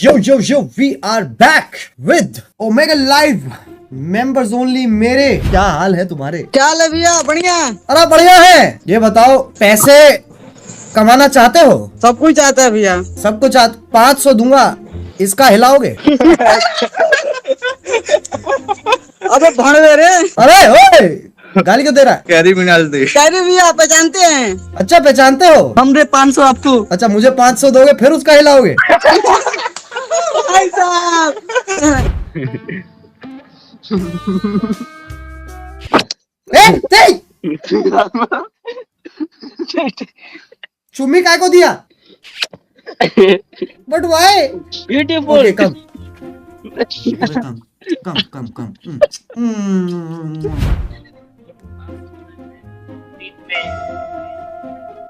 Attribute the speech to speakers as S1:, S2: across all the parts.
S1: Yo, we are back with Omega Live members only। मेरे क्या हाल है तुम्हारे?
S2: क्या हाल है भैया? बढ़िया।
S1: अरे बढ़िया है। ये बताओ, पैसे कमाना चाहते हो?
S2: सब कुछ चाहता है भैया।
S1: सब कुछ 500 दूंगा, इसका हिलाओगे?
S2: अबे भाड़ दे रे।
S1: अरे ओए, गाली क्यों दे रहा है?
S2: कैरी भैया पहचानते हैं?
S1: अच्छा पहचानते हो?
S2: हमरे 500 आपको।
S1: अच्छा मुझे 500 दोगे फिर उसका हिलाओगे?
S2: भाई साहब।
S1: चुम्मी काय को दिया? But why?
S2: Beautiful.
S1: Okay come come come.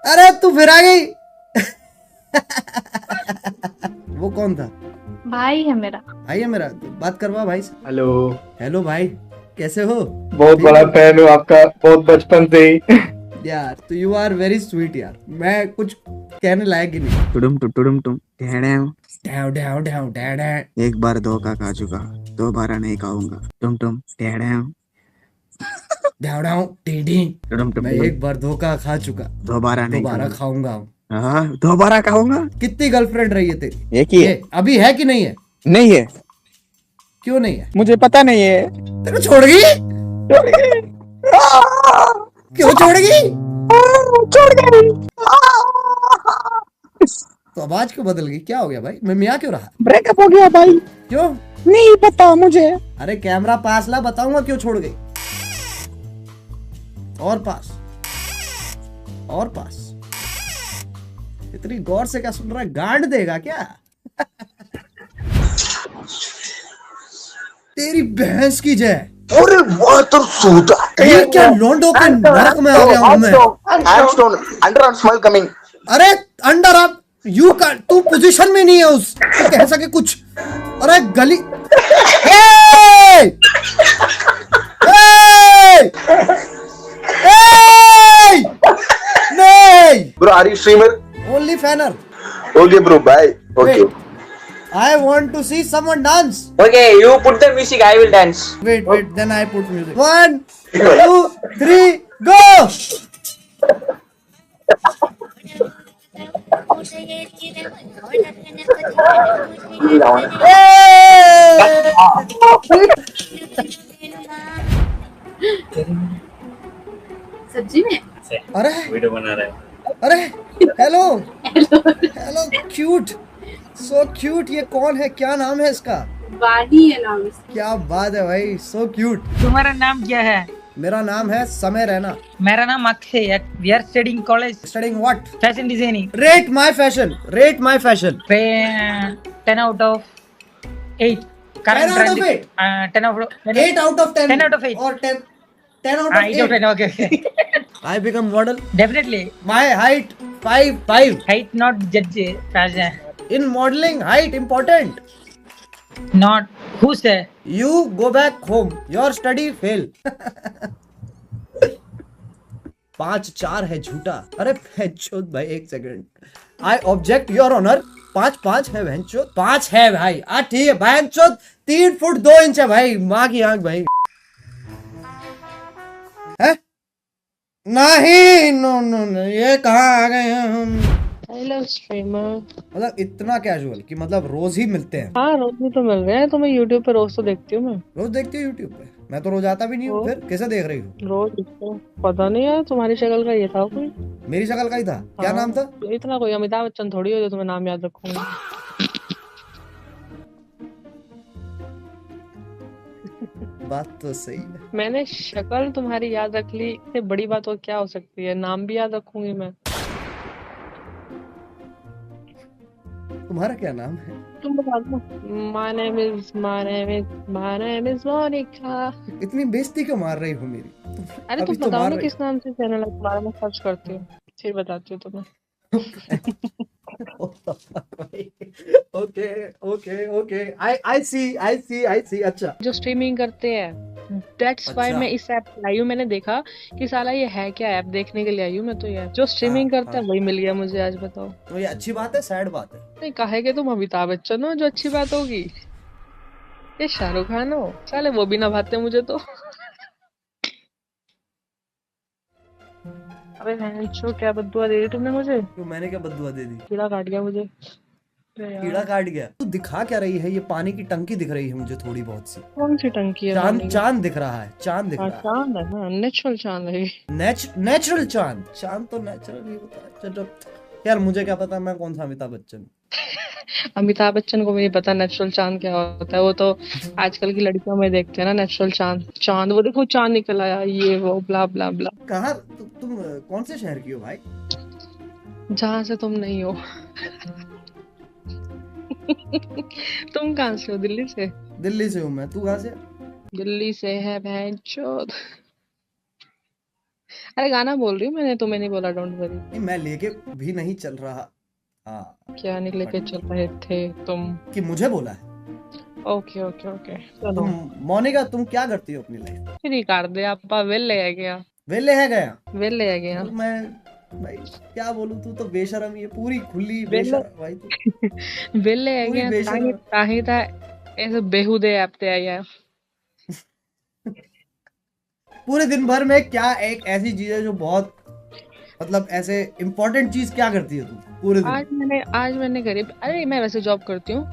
S1: अरे तू फिर आ गई। वो कौन था?
S3: भाई है मेरा।
S1: भाई है मेरा? बात करवा भाई से।
S4: हेलो।
S1: हेलो भाई, कैसे हो?
S4: बहुत बड़ा फैन हूँ आपका, बहुत बचपन से ही।
S1: यार तो यू आर वेरी स्वीट यार, मैं कुछ कहने लायक ही नहीं।
S2: टुडुम टुडुम टुम
S1: डाउ डाउ डाउ डाउ।
S2: एक बार धोखा खा चुका, दोबारा नहीं खाऊंगा। टुम टुम
S1: डाउ डाउ टीडी।
S2: टुडुम टुम।
S1: मैं एक बार धोखा खा चुका,
S2: दोबारा नहीं
S1: दोबारा
S2: खाऊंगा।
S1: खाऊंगा।
S2: हाँ, दोबारा खाऊंगा।
S1: कितनी गर्लफ्रेंड रही है तेरी?
S2: एक ही है।
S1: अभी है कि नहीं है?
S2: नहीं है,
S1: क्यों नहीं है?
S2: मुझे पता नहीं है।
S1: तेरे को छोड़ गई? क्यों छोड़ गई?
S2: छोड़ गई।
S1: तो आवाज क्यों बदल गई? क्या हो गया भाई? मैं मियाँ क्यों रहा?
S2: ब्रेकअप हो गया भाई।
S1: क्यों?
S2: नहीं पता मुझे।
S1: अरे कैमरा पास ला, बताऊंगा क्यों छोड़ गई। और पास, और पास। इतनी गौर से क्या सुन रहा है? गांड देगा क्या? तेरी भैंस की जय।
S5: अरे वाह तो सूदा।
S1: ये क्या लोंडो के नरक में आ गया हूं मैं?
S5: Under smile coming.
S1: अरे अंडर आप यू का तू पोजीशन में नहीं है उस तो कह सके कुछ। अरे गली नहीं
S5: bro are you streamer?
S1: Only फैनर।
S5: Okay bro bye. Okay
S1: I want to see someone dance.
S6: Okay, you put the music, I will dance.
S1: Wait, then I put music. 1, 2, 3, go!
S3: सच्ची में?
S1: अरे
S4: वीडियो बना रहा है।
S1: अरे हेलो क्यूट, सो क्यूट। ये कौन है? क्या नाम है इसका?
S3: वाही है नाम इसका।
S1: क्या बात है भाई, सो क्यूट।
S7: तुम्हारा नाम क्या है?
S1: मेरा नाम है समय रैना।
S7: मेरा नाम अक्षय है। We are studying college.
S1: Studying what?
S7: Fashion designing.
S1: Rate my fashion, rate my fashion.
S7: 10 out of 8।
S1: 10 out of 8?
S7: 10 out of
S1: 8 out of 10?
S7: 10 out of 8
S1: or 10 out of
S7: 8 out of 10. Okay.
S1: I become model.
S7: Definitely.
S1: My height 5'5".
S7: Height not judge fashion.
S1: In modeling height important.
S7: Not who say?
S1: You go back home, your study fail. 5-4 है झूठा। अरे भैंचोद भाई, एक second. I object your honor। 5-5 है भैंचोद। 5 है भाई। ठीक है भैंचोद। 3 फुट 2 इंच है भाई। माँ की आंख भाई। है? नहीं, नो, ये कहाँ आ गए हैं हम?
S8: Hello streamer.
S1: मतलब इतना कैजुअल कि मतलब रोज ही मिलते हैं?
S8: हाँ रोज भी तो मिल रहे हैं। तो मैं यूट्यूब पे रोज तो देखती हूँ। मैं
S1: रोज देखती हूँ यूट्यूब पे? मैं तो रोज आता भी नहीं हूँ। फिर कैसे देख रही हूँ?
S8: रोज देखता हूँ। पता नहीं यार, तुम्हारी शक्ल का ये था कोई।
S1: मेरी शक्ल का ही था? क्या
S8: हाँ,
S1: नाम था?
S8: इतना कोई अमिताभ बच्चन थोड़ी हो जो तुम्हें नाम याद रखूंगा।
S1: बात तो सही है।
S8: मैंने शक्ल तुम्हारी याद रख ली, इससे बड़ी बात और क्या हो सकती है? नाम भी याद रखूंगी मैं।
S1: तुम्हारा क्या नाम है?
S8: तुम बता दो। My name is Monica।
S1: इतनी बेइज्जती क्यों मार रही हो मेरी?
S8: अरे
S1: अभी
S8: तुम
S1: तो
S8: बताओ
S1: मार
S8: ना
S1: रही।
S8: किस नाम से चैनल है तुम्हारा, मैं सर्च करती हूँ फिर बताती हूँ तुम्हें।
S1: ओके आई सी। अच्छा
S8: जो स्ट्रीमिंग करते हैं, दैट्स व्हाई
S1: अच्छा।
S8: मैं इस ऐप पे आई हूँ। मैंने देखा कि साला ये है क्या ऐप, देखने के लिए आई हूँ मैं। तो यार जो स्ट्रीमिंग
S1: हाँ,
S8: करता है वही मिल गया मुझे आज। बताओ
S1: तो ये अच्छी बात है, सैड बात है?
S8: नहीं काहे के तुम अमिताभ बच्चन हो जो अच्छी बात होगी। ये शाहरुख खान हो, साले वो भी ना भाते मुझे तो। अबे भैंसो क्या बद्दुआ दे दी तुमने मुझे,
S1: क्यों, मैंने क्या बद्दुआ दे दी?
S8: कीड़ा काट गया मुझे। अरे यार,
S1: कीड़ा काट गया? तू दिखा क्या रही है? ये पानी की टंकी दिख रही है मुझे थोड़ी बहुत सी।
S8: कौन सी टंकी है?
S1: चांद
S8: पानी की?
S1: चांद दिख रहा है, चांद दिख
S8: हाँ,
S1: रहा है।
S8: चांद है, हाँ नेचुरल चांद है।
S1: नेचुरल चांद, चांद तो नेचुरल ही होता है। चलो यार, मुझे क्या पता मैं कौन सा अमिताभ बच्चन।
S8: अमिताभ बच्चन को भी नहीं पता नेचुरल चांद क्या होता है। वो तो आजकल की लड़कियों में देखते हैं ना नेचुरल चांद। चांद वो देखो चांद निकल आया, ये वो ब्ला ब्ला ब्ला।
S1: कहाँ तुम कौन से शहर की हो भाई?
S8: जहाँ से तुम नहीं हो। तुम कहाँ से हो? दिल्ली से?
S1: दिल्ली से हूँ मैं। तू कहाँ से?
S8: दिल्ली से है भैंचोद। अरे गाना बोल रही हूँ मैंने, तुम्हें नहीं बोला डोंट वरी।
S1: नहीं, मैं लेके भी नहीं चल रहा। हाँ,
S8: क्या नहीं लेके चल रहे थे तुम?
S1: कि मुझे बोला है।
S8: ओके ओके ओके चलो।
S1: तुम मोनिका, तुम क्या करती हो अपनी लाइफ?
S8: फ्री कर दे आपा, वेले है गया,
S1: वेले है गया?
S8: वेले है गया।
S1: तो मैं भाई क्या बोलूं, तू तो बेशरम ही है, पूरी खुली
S8: वेले-
S1: बेशरम भाई तू।
S8: वेले है
S1: पूरी
S8: गया
S1: बेशरम।
S8: ताही ता ऐसे बेहुदे ऐप ते आया।
S1: पूरे दिन भर में क्या एक ऐसी चीज है जो बहुत मतलब ऐसे इम्पोर्टेंट चीज क्या करती है तू पूरे दिन?
S8: आज मैंने करी। अरे मैं वैसे जॉब करती हूँ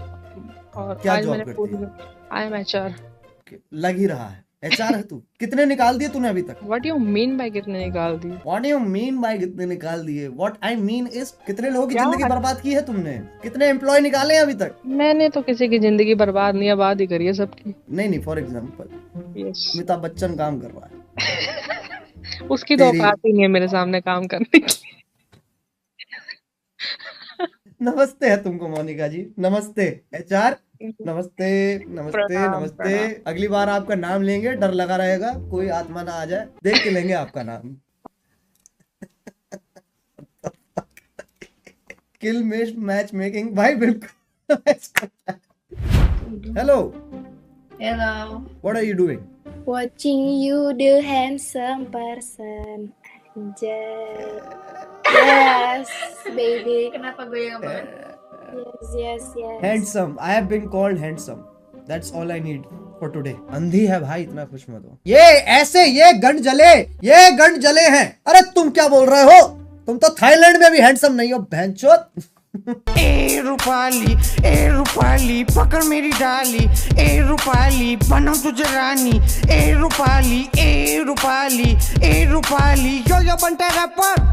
S8: और
S1: क्या
S8: आज
S1: जॉब
S8: मैंने
S1: करती
S8: पूरी आई एम एचआर।
S1: लग ही रहा है एचआर है तू। कितने निकाल दिए तूने अभी तक?
S8: व्हाट यू मीन बाय कितने निकाल दी?
S1: व्हाट यू मीन बाय कितने निकाल दिए? व्हाट आई मीन इज कितने लोगों की
S8: क्या?
S1: जिंदगी बर्बाद की है तुमने? कितने एम्प्लॉय निकाले हैं अभी तक?
S8: मैंने तो किसी की जिंदगी बर्बाद नहीं आबाद ही करी है सबकी।
S1: नहीं, for example
S8: yes,
S1: Amitabh Bachchan काम कर रहा है।
S8: उसकी तो
S1: तेरी-
S8: औकात ही नहीं है मेरे सामने काम करने की।
S1: नमस्ते है तुमको मोनिका जी, नमस्ते एचआर, नमस्ते नमस्ते
S8: प्रणाम,
S1: नमस्ते।
S8: प्रणाम।
S1: अगली बार आपका नाम लेंगे डर लगा रहेगा, कोई आत्मा ना आ जाए, देख के लेंगे आपका नाम। किल मैच मेकिंग भाई बिल्कुल। Hello,
S3: Hello.
S1: What are you doing?
S3: Watching you, the handsome person. Yes, baby. Kenapa goyang banget? Yes.
S1: Handsome, I have been called handsome, that's all I need for today. अंधी है भाई, इतना खुश मत हो। ये ऐसे ये गंड जले हैं। अरे तुम क्या बोल रहे हो? तुम तो थाईलैंड में भी हैंडसम नहीं हो बहनचोद।
S9: ए रूपाली पकड़ मेरी डाली, ए रूपाली बनो तुझे रानी, ए रूपाली यो बंटा रैपर।